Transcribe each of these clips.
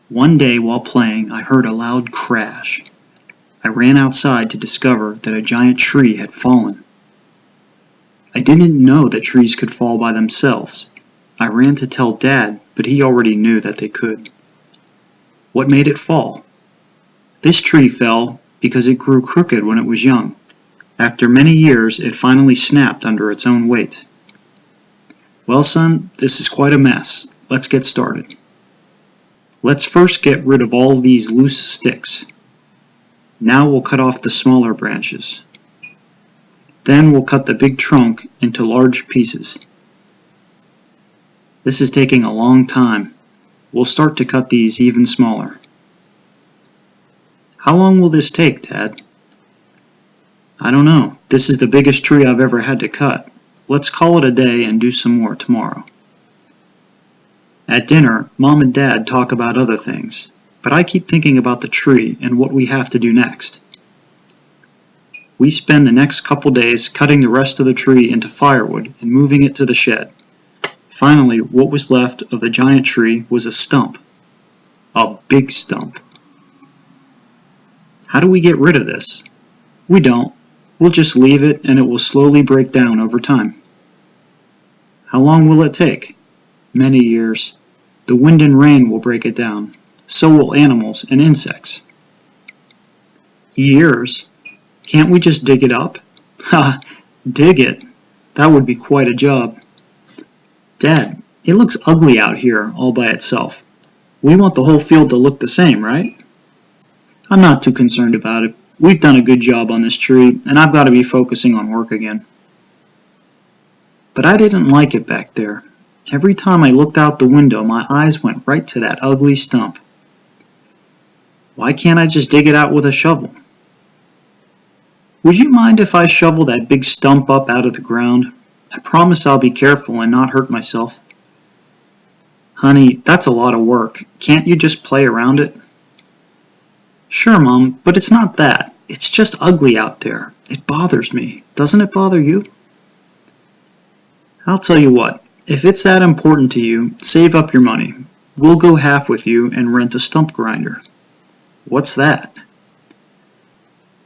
One day while playing, I heard a loud crash. I ran outside to discover that a giant tree had fallen. I didn't know that trees could fall by themselves. I ran to tell Dad, but he already knew that they could. What made it fall? This tree fell because it grew crooked when it was young. After many years, it finally snapped under its own weight. Well, son, this is quite a mess. Let's get started. Let's first get rid of all these loose sticks. Now we'll cut off the smaller branches. Then we'll cut the big trunk into large pieces. This is taking a long time. We'll start to cut these even smaller. How long will this take, Dad? I don't know. This is the biggest tree I've ever had to cut. Let's call it a day and do some more tomorrow. At dinner, Mom and Dad talk about other things, but I keep thinking about the tree and what we have to do next. We spend the next couple days cutting the rest of the tree into firewood and moving it to the shed. Finally, what was left of the giant tree was a stump. A big stump. How do we get rid of this? We don't. We'll just leave it and it will slowly break down over time. How long will it take? Many years. The wind and rain will break it down. So will animals and insects. Years? Can't we just dig it up? Ha! Dig it? That would be quite a job. Dad, it looks ugly out here all by itself. We want the whole field to look the same, right? I'm not too concerned about it. We've done a good job on this tree, and I've got to be focusing on work again. But I didn't like it back there. Every time I looked out the window, my eyes went right to that ugly stump. Why can't I just dig it out with a shovel? Would you mind if I shovel that big stump up out of the ground? I promise I'll be careful and not hurt myself. Honey, that's a lot of work. Can't you just play around it? Sure, Mom, but it's not that. It's just ugly out there. It bothers me. Doesn't it bother you? I'll tell you what. If it's that important to you, save up your money. We'll go half with you and rent a stump grinder. What's that?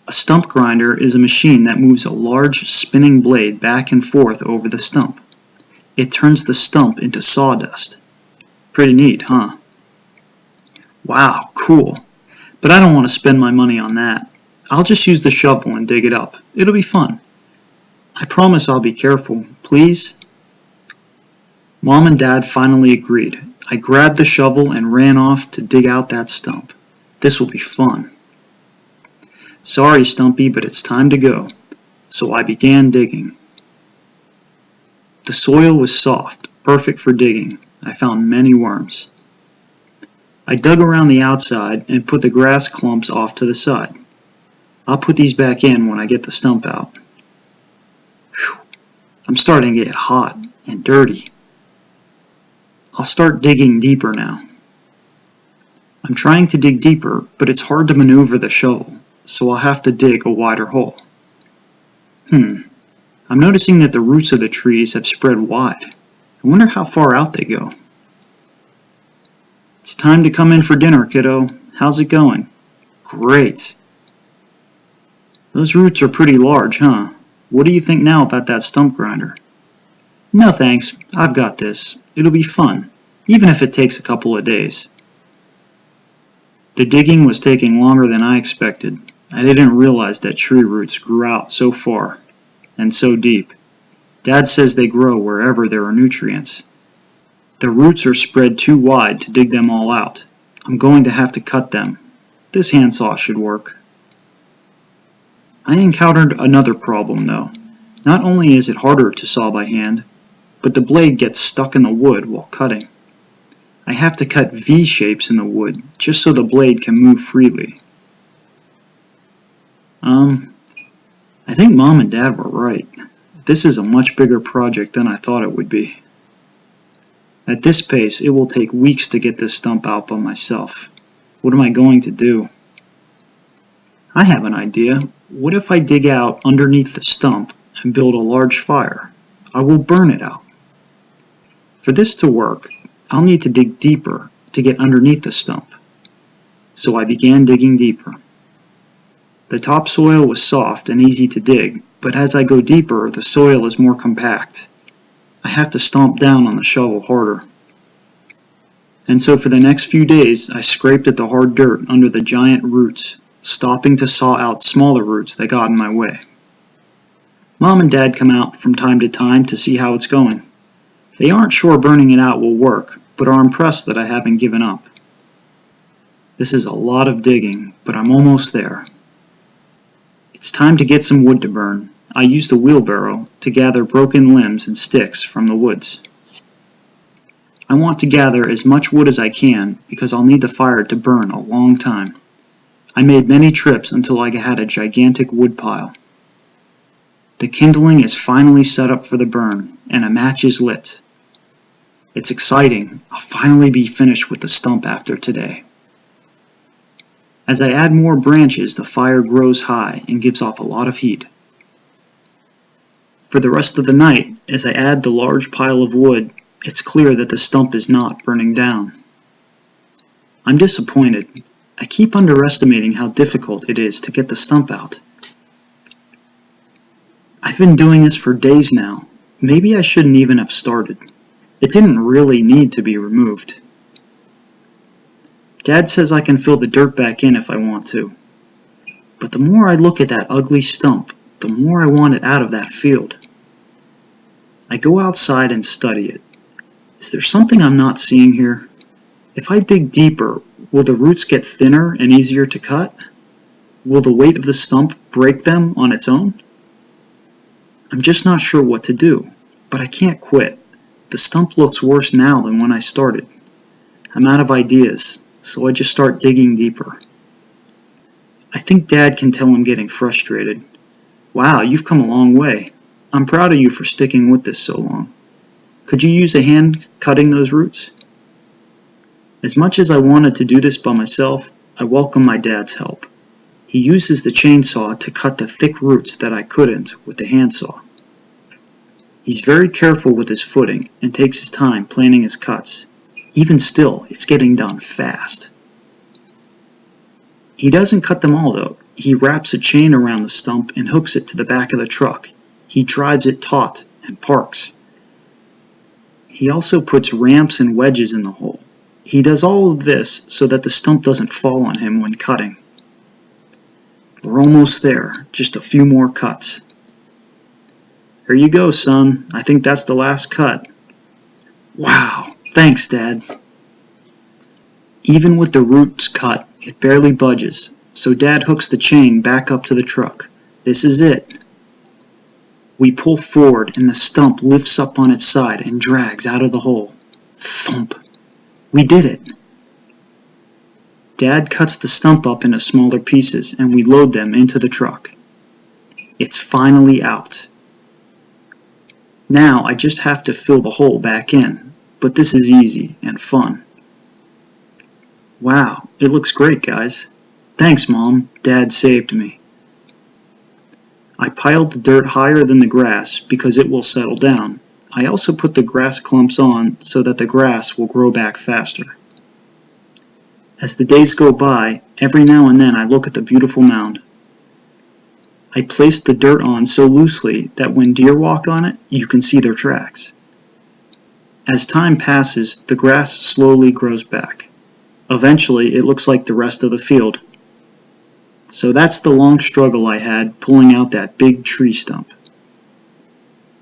A stump grinder is a machine that moves a large spinning blade back and forth over the stump. It turns the stump into sawdust. Pretty neat, huh? Wow, cool. But I don't want to spend my money on that. I'll just use the shovel and dig it up. It'll be fun. I promise I'll be careful. Please? Mom and Dad finally agreed. I grabbed the shovel and ran off to dig out that stump. This will be fun. Sorry, Stumpy, but it's time to go. So I began digging. The soil was soft, perfect for digging. I found many worms. I dug around the outside and put the grass clumps off to the side. I'll put these back in when I get the stump out. Whew. I'm starting to get hot and dirty. I'll start digging deeper now. I'm trying to dig deeper, but it's hard to maneuver the shovel, so I'll have to dig a wider hole. I'm noticing that the roots of the trees have spread wide. I wonder how far out they go. It's time to come in for dinner, kiddo. How's it going? Great. Those roots are pretty large, huh? What do you think now about that stump grinder? No thanks, I've got this. It'll be fun, even if it takes a couple of days. The digging was taking longer than I expected. I didn't realize that tree roots grew out so far and so deep. Dad says they grow wherever there are nutrients. The roots are spread too wide to dig them all out. I'm going to have to cut them. This handsaw should work. I encountered another problem though. Not only is it harder to saw by hand, but the blade gets stuck in the wood while cutting. I have to cut V-shapes in the wood just so the blade can move freely. I think Mom and Dad were right. This is a much bigger project than I thought it would be. At this pace, it will take weeks to get this stump out by myself. What am I going to do? I have an idea. What if I dig out underneath the stump and build a large fire? I will burn it out. For this to work, I'll need to dig deeper to get underneath the stump. so I began digging deeper. The topsoil was soft and easy to dig, but as I go deeper, the soil is more compact. I have to stomp down on the shovel harder. And so for the next few days, I scraped at the hard dirt under the giant roots, stopping to saw out smaller roots that got in my way. Mom and Dad come out from time to time to see how it's going. They aren't sure burning it out will work, but are impressed that I haven't given up. This is a lot of digging, but I'm almost there. It's time to get some wood to burn. I used a wheelbarrow to gather broken limbs and sticks from the woods. I want to gather as much wood as I can because I'll need the fire to burn a long time. I made many trips until I had a gigantic wood pile. The kindling is finally set up for the burn, and a match is lit. It's exciting. I'll finally be finished with the stump after today. As I add more branches, the fire grows high and gives off a lot of heat. For the rest of the night, as I add the large pile of wood, it's clear that the stump is not burning down. I'm disappointed. I keep underestimating how difficult it is to get the stump out. I've been doing this for days now. Maybe I shouldn't even have started. It didn't really need to be removed. Dad says I can fill the dirt back in if I want to. But the more I look at that ugly stump, the more I want it out of that field. I go outside and study it. Is there something I'm not seeing here? If I dig deeper, will the roots get thinner and easier to cut? Will the weight of the stump break them on its own? I'm just not sure what to do, but I can't quit. The stump looks worse now than when I started. I'm out of ideas, so I just start digging deeper. I think Dad can tell I'm getting frustrated. Wow, you've come a long way. I'm proud of you for sticking with this so long. Could you use a hand cutting those roots? As much as I wanted to do this by myself, I welcome my dad's help. He uses the chainsaw to cut the thick roots that I couldn't with the handsaw. He's very careful with his footing and takes his time planning his cuts. Even still, it's getting done fast. He doesn't cut them all though. He wraps a chain around the stump and hooks it to the back of the truck. He drives it taut and parks. He also puts ramps and wedges in the hole. He does all of this so that the stump doesn't fall on him when cutting. We're almost there, just a few more cuts. Here you go, son. I think that's the last cut. Wow, thanks, Dad. Even with the roots cut, it barely budges, so Dad hooks the chain back up to the truck. This is it. We pull forward and the stump lifts up on its side and drags out of the hole. Thump. We did it. Dad cuts the stump up into smaller pieces and we load them into the truck. It's finally out. Now I just have to fill the hole back in, but this is easy and fun. Wow, it looks great, guys. Thanks, Mom. Dad saved me. I piled the dirt higher than the grass because it will settle down. I also put the grass clumps on so that the grass will grow back faster. As the days go by, every now and then I look at the beautiful mound. I placed the dirt on so loosely that when deer walk on it, you can see their tracks. As time passes, the grass slowly grows back. Eventually, it looks like the rest of the field. So that's the long struggle I had pulling out that big tree stump.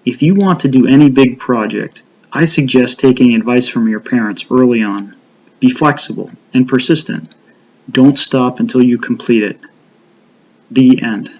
If you want to do any big project, I suggest taking advice from your parents early on. Be flexible and persistent. Don't stop until you complete it. The end.